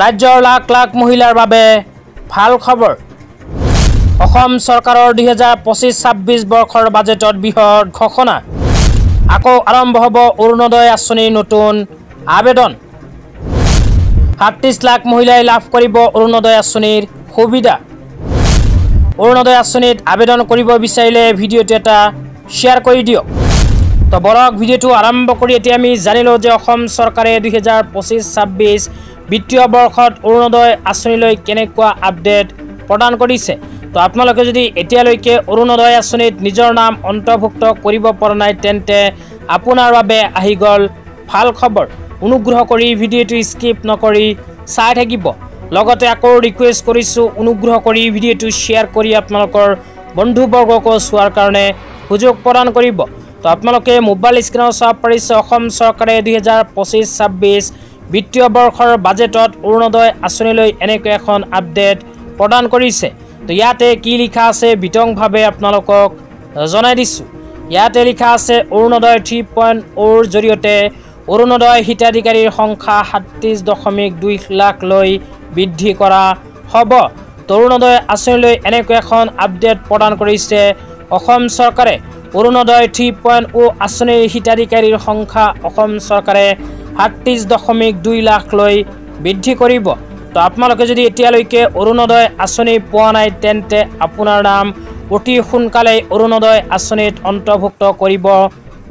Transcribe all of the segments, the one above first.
ৰাজ্যৰ লাখ লাখ মহিলাৰ বাবে ভাল খবৰ। অসম চৰকাৰৰ 2025-26 বৰ্ষৰ বাজেটত বৃহৎ ঘোষণা। আকৌ আৰম্ভ হ'ব অৰুণোদয় আঁচনিৰ নতুন আবেদন। 37 লাখ মহিলাই লাভ কৰিব অৰুণোদয় আঁচনিৰ সুবিধা। অৰুণোদয় আঁচনিত আবেদন কৰিব বিচাৰিলে ভিডিঅ'টো এটা শ্বেয়াৰ কৰি দিয়ক। তো বৰক ভিডিঅ'টো আৰম্ভ কৰি এতিয়া আমি জানিলোঁ যে অসম চৰকাৰে 2025-26 বিত্তীয় বৰ্ষত অৰুণোদয় আঁচনিলৈ কেনেকুৱা আপডেট প্ৰদান কৰিছে। তো আপোনালোকে যদি এতিয়ালৈকে অৰুণোদয় আঁচনিত নিজৰ নাম অন্তৰ্ভুক্ত কৰিব পৰা নাই তেন্তে আপোনাৰ বাবে আহি গ'ল ভাল খবৰ। অনুগ্ৰহ কৰি ভিডিঅ'টো স্কিপ নকৰি চাই থাকিব। লগতে আকৌ ৰিকুৱেষ্ট কৰিছোঁ অনুগ্ৰহ কৰি ভিডিঅ'টো শ্বেয়াৰ কৰি আপোনালোকৰ বন্ধুবৰ্গকো চোৱাৰ কাৰণে সুযোগ প্ৰদান কৰিব। তো আপোনালোকে মোবাইল স্ক্ৰীনত চাব পাৰিছে অসম চৰকাৰে 2025-26 বিত্তীয় বৰ্ষৰ বাজেটত অৰুণোদয় আঁচনিলৈ এনেকৈ এখন আপডেট প্ৰদান কৰিছে। তো ইয়াতে কি লিখা আছে বিতংভাৱে আপোনালোকক জনাই দিছোঁ। ইয়াতে লিখা আছে অৰুণোদয় 3.0ৰ জৰিয়তে অৰুণোদয় হিতাধিকাৰীৰ সংখ্যা 37.2 লাখলৈ বৃদ্ধি কৰা হ'ব। অৰুণোদয় আঁচনিলৈ এনেকৈ এখন আপডেট প্ৰদান কৰিছে অসম চৰকাৰে। অৰুণোদয় 3.0 আঁচনিৰ হিতাধিকাৰীৰ সংখ্যা অসম চৰকাৰে 37.2 লাখলৈ বৃদ্ধি কৰিব। তো আপোনালোকে যদি এতিয়ালৈকে অৰুণোদয় আঁচনি পোৱা নাই তেন্তে আপোনাৰ নাম অতি সোনকালে অৰুণোদয় আঁচনিত অন্তৰ্ভুক্ত কৰিব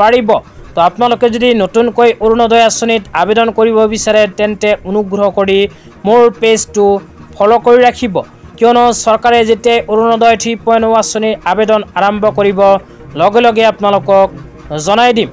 পাৰিব। তো আপোনালোকে যদি নতুনকৈ অৰুণোদয় আঁচনিত আবেদন কৰিব বিচাৰে তেন্তে অনুগ্ৰহ কৰি মোৰ পেজটো ফ'ল' কৰি ৰাখিব, কিয়নো চৰকাৰে যেতিয়া অৰুণোদয় 3.0 আঁচনিৰ আবেদন আৰম্ভ কৰিব লগে লগে আপোনালোকক জনাই দিম।